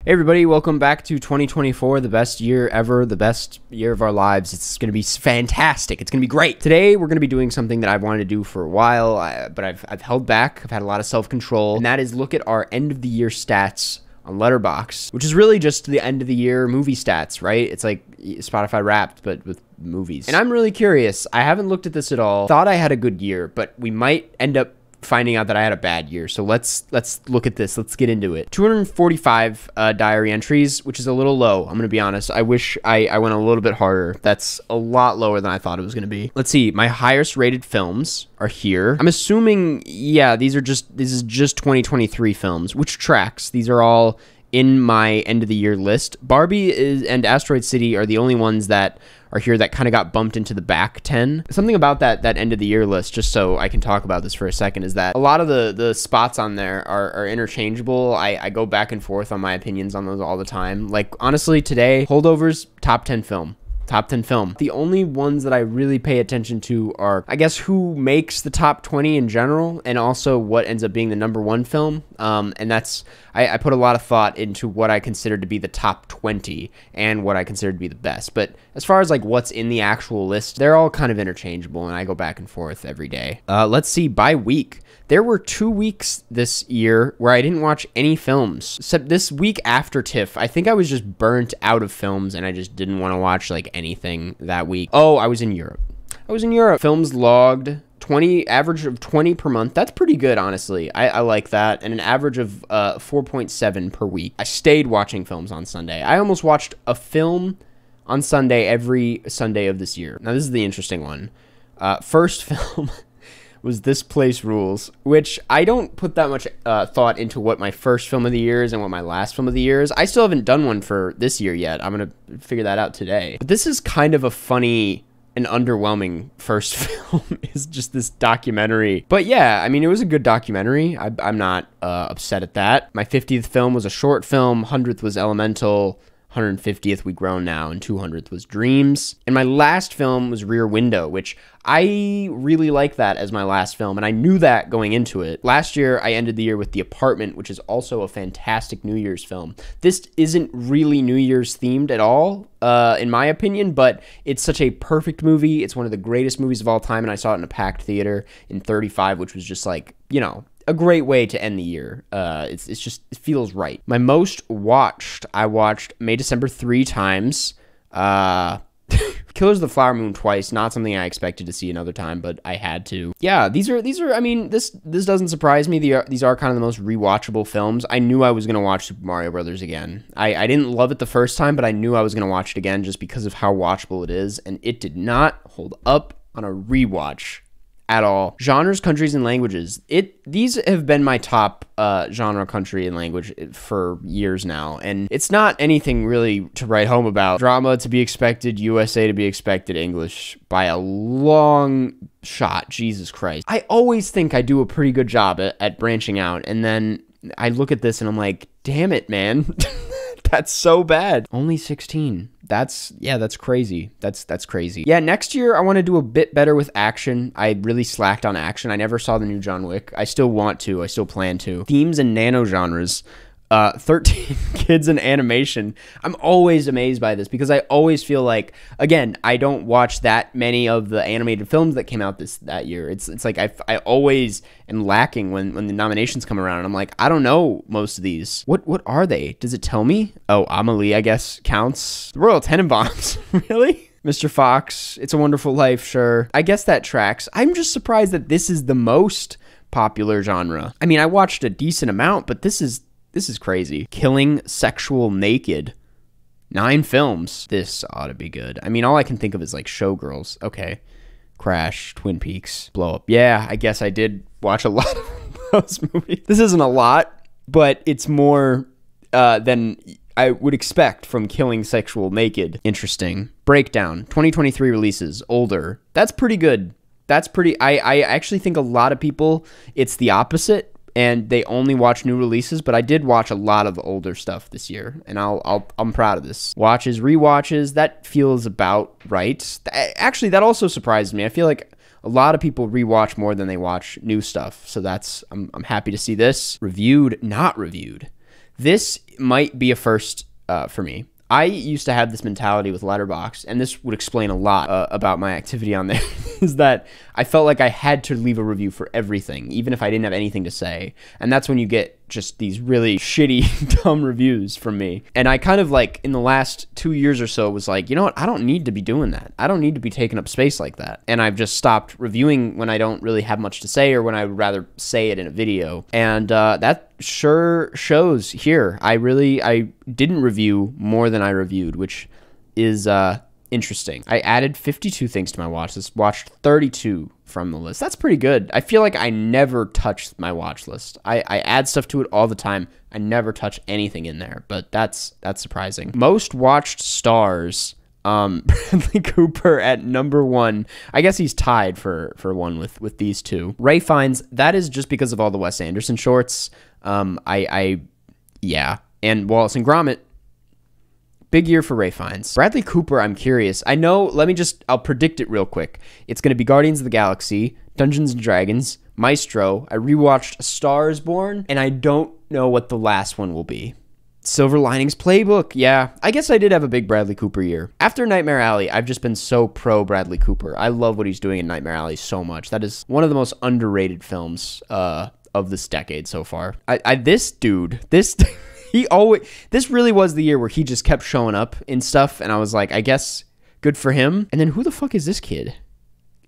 Hey everybody, welcome back to 2024, the best year ever, the best year of our lives. It's going to be fantastic. It's going to be great. Today, we're going to be doing something that I've wanted to do for a while, but I've held back. I've had a lot of self-control, and that is look at our end of the year stats on Letterboxd, which is really just the end of the year movie stats, right? It's like Spotify Wrapped, but with movies. And I'm really curious. I haven't looked at this at all. Thought I had a good year, but we might end up finding out that I had a bad year. So let's look at this. Let's get into it. 245 diary entries, which is a little low. I'm going to be honest. I wish I went a little bit harder. That's a lot lower than I thought it was going to be. Let's see. My highest rated films are here. I'm assuming, yeah, this is just 2023 films, which tracks. These are all in my end of the year list. Barbie and Asteroid City are the only ones that are here that kind of got bumped into the back 10. Something about that end of the year list, just so I can talk about this for a second, is that a lot of the spots on there are interchangeable. I go back and forth on my opinions on those all the time. Like, honestly, today, Holdovers, top 10 film. Top 10 film. The only ones that I really pay attention to are, I guess, who makes the top 20 in general, and also what ends up being the #1 film. And that's, I put a lot of thought into what I consider to be the top 20 and what I consider to be the best. But as far as like what's in the actual list, they're all kind of interchangeable, and I go back and forth every day. Let's see, by week. There were 2 weeks this year where I didn't watch any films. Except this week after TIFF, I think I was just burnt out of films and I just didn't want to watch like anything that week. Oh, I was in Europe. Films logged 20, average of 20 per month. That's pretty good, honestly. I like that. And an average of 4.7 per week. I stayed watching films on Sunday. I almost watched a film on Sunday every Sunday of this year. Now, this is the interesting one. First film was This Place Rules, which I don't put that much thought into what my first film of the year is and what my last film of the year is. I still haven't done one for this year yet. I'm going to figure that out today. But this is kind of a funny and underwhelming first film. Is just this documentary. But yeah, I mean, it was a good documentary. I'm not upset at that. My 50th film was a short film. 100th was Elemental. 150th We Grown Now, and 200th was Dreams. And my last film was Rear Window, which I really like that as my last film, and I knew that going into it. Last year, I ended the year with The Apartment, which is also a fantastic New Year's film. This isn't really New Year's themed at all, in my opinion, but it's such a perfect movie. It's one of the greatest movies of all time, and I saw it in a packed theater in 35, which was just like, you know, a great way to end the year. It's just, it feels right. My most watched, I watched May December 3 times. Killers of the Flower Moon twice. Not something I expected to see another time, but I had to. Yeah, these are. I mean, this doesn't surprise me. These are kind of the most rewatchable films. I knew I was gonna watch Super Mario Brothers again. I didn't love it the first time, but I knew I was gonna watch it again just because of how watchable it is, and it did not hold up on a rewatch at all. Genres, countries, and languages. These have been my top genre, country, and language for years now, and it's not anything really to write home about. Drama to be expected, USA to be expected, English by a long shot. Jesus Christ. I always think I do a pretty good job at branching out, and then I look at this and I'm like, damn it, man. That's so bad. Only 16. That's crazy. That's crazy. Yeah, next year I want to do a bit better with action. I really slacked on action. I never saw the new John Wick. I still want to. I still plan to. Themes and nano genres. 13 kids and animation. I'm always amazed by this because I always feel like, again, I don't watch that many of the animated films that came out that year. It's like I always am lacking when the nominations come around, and I'm like, I don't know most of these. What are they? Does it tell me? Oh, Amelie, I guess, counts. The Royal Tenenbaums. Really? Mr. Fox, It's a Wonderful Life, sure. I guess that tracks. I'm just surprised that this is the most popular genre. I mean, I watched a decent amount, but this is crazy. Killing Sexual Naked. 9 films. This ought to be good. I mean, all I can think of is like Showgirls. Okay. Crash, Twin Peaks, Blow Up. Yeah, I guess I did watch a lot of those movies. This isn't a lot, but it's more than I would expect from Killing Sexual Naked. Interesting. Breakdown. 2023 releases. Older. That's pretty good. That's pretty... I actually think a lot of people, it's the opposite, and they only watch new releases, but I did watch a lot of the older stuff this year, and I'm proud of this. Watches, rewatches, that feels about right. Actually, that also surprised me. I feel like a lot of people rewatch more than they watch new stuff, so I'm happy to see this. Reviewed, not reviewed. This might be a first for me. I used to have this mentality with Letterboxd, and this would explain a lot about my activity on there, is that I felt like I had to leave a review for everything, even if I didn't have anything to say. And that's when you get just these really shitty, dumb reviews from me. And I kind of like, in the last 2 years or so, was like, you know what? I don't need to be doing that. I don't need to be taking up space like that. And I've just stopped reviewing when I don't really have much to say, or when I would rather say it in a video. And that sure shows here. I didn't review more than I reviewed, which is interesting. I added 52 things to my watch list, watched 32 from the list. That's pretty good. I feel like I never touch my watch list. I add stuff to it all the time. I never touch anything in there, but that's surprising. Most watched stars, Bradley Cooper at number 1. I guess he's tied for one with these two. Ray Fiennes, that is just because of all the Wes Anderson shorts. Yeah. And Wallace and Gromit, big year for Ray Fiennes. Bradley Cooper, I'm curious. I know, I'll predict it real quick. It's going to be Guardians of the Galaxy, Dungeons & Dragons, Maestro. I rewatched A Star is Born, and I don't know what the last one will be. Silver Linings Playbook. Yeah, I guess I did have a big Bradley Cooper year. After Nightmare Alley, I've just been so pro Bradley Cooper. I love what he's doing in Nightmare Alley so much. That is one of the most underrated films of this decade so far. This really was the year where he just kept showing up in stuff, and I was like, I guess good for him. And then who the fuck is this kid?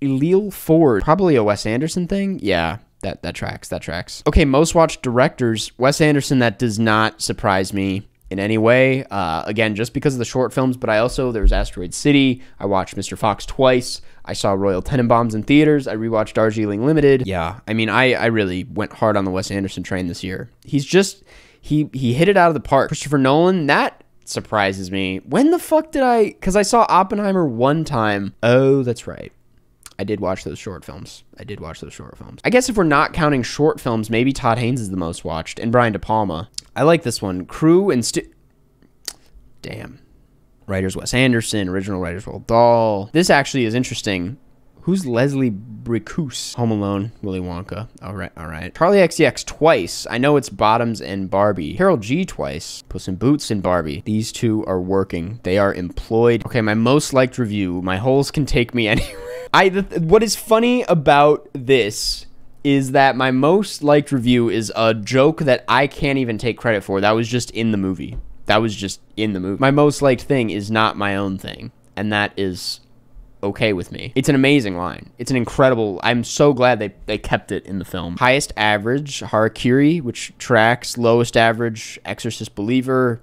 Elil Ford. Probably a Wes Anderson thing? Yeah, that tracks. Okay, most watched directors. Wes Anderson, that does not surprise me in any way. Again, just because of the short films, but there was Asteroid City. I watched Mr. Fox twice. I saw Royal Tenenbaums in theaters. I rewatched Darjeeling Limited. Yeah, I mean, I really went hard on the Wes Anderson train this year. He's just... He hit it out of the park. Christopher Nolan, that surprises me. When the fuck did I... Because I saw Oppenheimer one time. Oh, that's right. I did watch those short films. I guess if we're not counting short films, maybe Todd Haynes is the most watched, and Brian De Palma. I like this one. Crew and... Damn. Writers Wes Anderson, original writers Roald Dahl. This actually is interesting. Who's Leslie Bricusse? Home Alone, Willy Wonka. All right. Charlie XCX twice. I know it's Bottoms and Barbie. Carol G twice. Puss in Boots and Barbie. These two are working. They are employed. Okay, my most liked review. My holes can take me anywhere. What is funny about this is that my most liked review is a joke that I can't even take credit for. That was just in the movie. My most liked thing is not my own thing, and that is okay with me. It's an amazing line. It's an incredible... I'm so glad they kept it in the film. Highest average, Harakiri, which tracks. Lowest average, Exorcist Believer,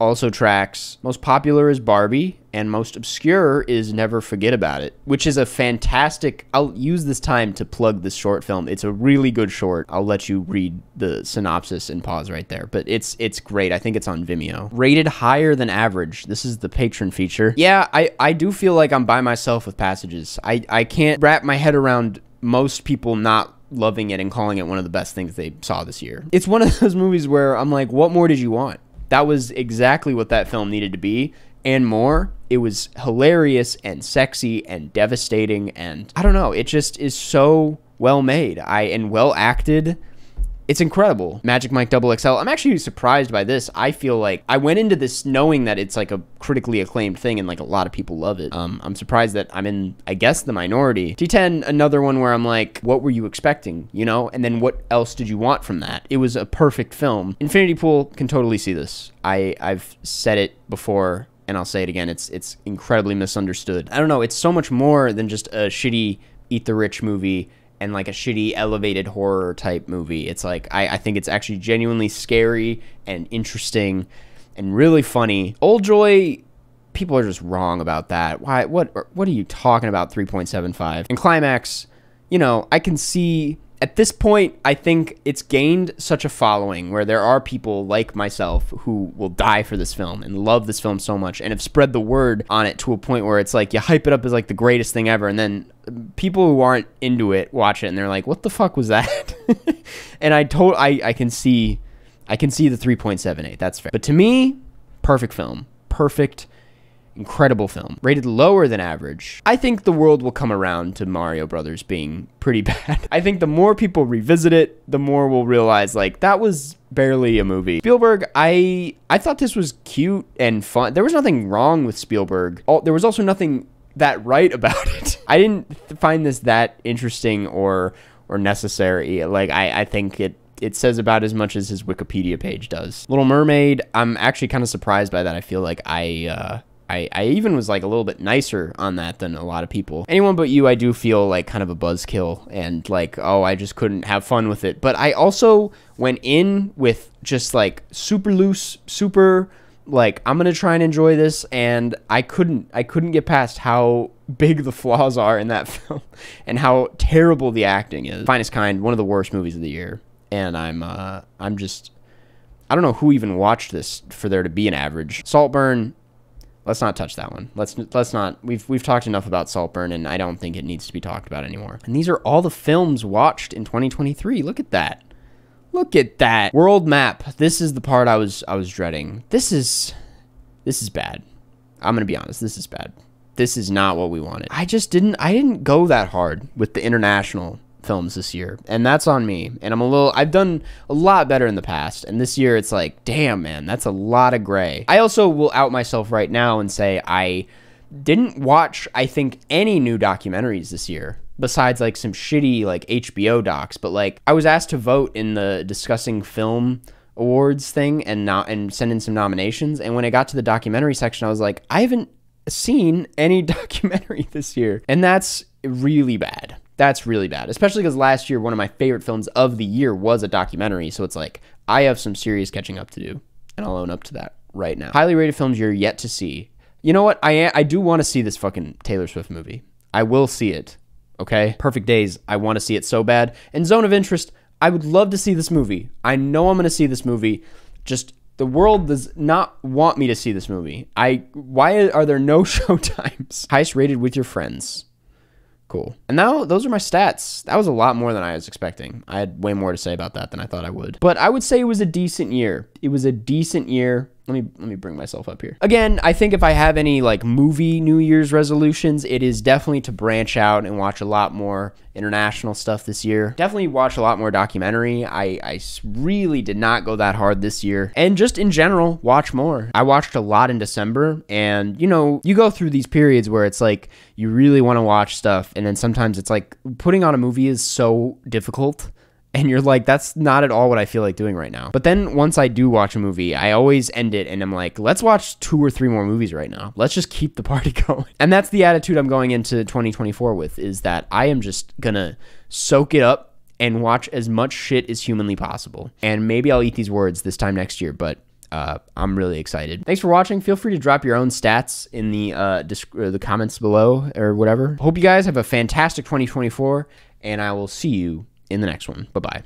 also tracks. Most popular is Barbie, and most obscure is Never Forget About It, which is a fantastic... I'll use this time to plug this short film. It's a really good short. I'll let you read the synopsis and pause right there, but it's great. I think it's on Vimeo. Rated higher than average. This is the Patron feature. Yeah, I do feel like I'm by myself with passages. I can't wrap my head around most people not loving it and calling it one of the best things they saw this year. It's one of those movies where I'm like, what more did you want? That was exactly what that film needed to be, and more. It was hilarious and sexy and devastating, and I don't know, it just is so well made and well acted. It's incredible. Magic Mike XXL. I'm actually surprised by this. I feel like I went into this knowing that it's like a critically acclaimed thing and like a lot of people love it. I'm surprised that I'm in, I guess, the minority. T10, another one where I'm like, what were you expecting, you know? And then what else did you want from that? It was a perfect film. Infinity Pool can totally see this. I've said it before, and I'll say it again. It's incredibly misunderstood. I don't know. It's so much more than just a shitty Eat the Rich movie and like a shitty elevated horror type movie. It's like, I think it's actually genuinely scary and interesting and really funny. Old Joy, people are just wrong about that. Why? What are you talking about? 3.75. And Climax, you know, I can see at this point, I think it's gained such a following where there are people like myself who will die for this film and love this film so much and have spread the word on it to a point where it's like you hype it up as like the greatest thing ever, and then people who aren't into it watch it and they're like, what the fuck was that? And I can see the 3.78. That's fair. But to me, perfect film. Perfect. incredible film. Rated lower than average. I think the world will come around to Mario Brothers being pretty bad. I think the more people revisit it, the more we'll realize, like, that was barely a movie. Spielberg, I thought this was cute and fun. There was nothing wrong with Spielberg. There was also nothing that right about it. I didn't find this that interesting or necessary. Like, I think it says about as much as his Wikipedia page does. Little Mermaid, I'm actually kind of surprised by that. I feel like I even was like a little bit nicer on that than a lot of people. Anyone But You, I do feel like kind of a buzzkill and like, oh, I just couldn't have fun with it. But I also went in with just like super loose, super like, I'm gonna try and enjoy this, and I couldn't get past how big the flaws are in that film and how terrible the acting is. Finest Kind, one of the worst movies of the year. And I'm just, I don't know who even watched this for there to be an average. Saltburn, let's not touch that one. Let's not. We've talked enough about Saltburn, and I don't think it needs to be talked about anymore. And these are all the films watched in 2023. Look at that. Look at that. World map. This is the part I was dreading. This is bad. I'm gonna be honest. This is bad. This is not what we wanted. I didn't go that hard with the international films this year, and that's on me. And I've done a lot better in the past, and this year it's like, damn, man, that's a lot of gray. I also will out myself right now and say I didn't watch, I think, any new documentaries this year besides like some shitty like HBO docs. But like, I was asked to vote in the Discussing Film Awards thing and send in some nominations, and when I got to the documentary section, I was like, I haven't seen any documentary this year, and that's really bad. That's really bad, especially because last year one of my favorite films of the year was a documentary. So it's like, I have some serious catching up to do, and I'll own up to that right now. Highly rated films you're yet to see. You know what? I do want to see this fucking Taylor Swift movie. I will see it. Okay? Perfect Days, I want to see it so bad. And Zone of Interest, I would love to see this movie. I know I'm going to see this movie. Just the world does not want me to see this movie. Why are there no showtimes? Highest rated with your friends. Cool. And now those are my stats. That was a lot more than I was expecting. I had way more to say about that than I thought I would. But I would say it was a decent year. It was a decent year. Let me bring myself up here. Again, I think if I have any like movie New Year's resolutions, it is definitely to branch out and watch a lot more international stuff this year. Definitely watch a lot more documentary. I really did not go that hard this year. And just in general, watch more. I watched a lot in December, and you know, you go through these periods where it's like you really want to watch stuff, and then sometimes it's like putting on a movie is so difficult. And you're like, that's not at all what I feel like doing right now. But then once I do watch a movie, I always end it and I'm like, let's watch 2 or 3 more movies right now. Let's just keep the party going. And that's the attitude I'm going into 2024 with, is that I am just gonna soak it up and watch as much shit as humanly possible. And maybe I'll eat these words this time next year, but I'm really excited. Thanks for watching. Feel free to drop your own stats in the comments below or whatever. Hope you guys have a fantastic 2024, and I will see you in the next one. Bye-bye.